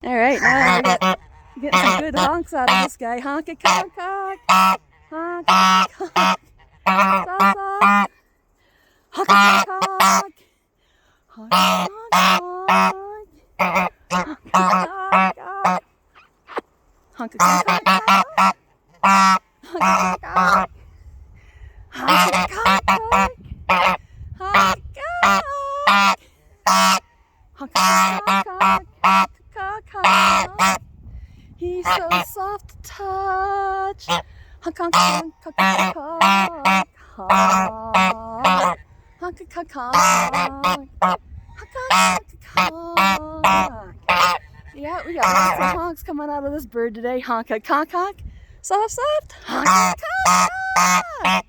All right, now we're getting some good honks out of this guy. Honk-a-conk, honk, honk-a-conk, honk, honk-a-conk, honk-a-conk, honk-a-conk, he's so soft to touch. Honk, honk, honk, honk, honk, honk, honk, honk, honk. Yeah, we got lots of honks coming out of this bird today. Honk, honk, honk, soft, soft, honk, honk.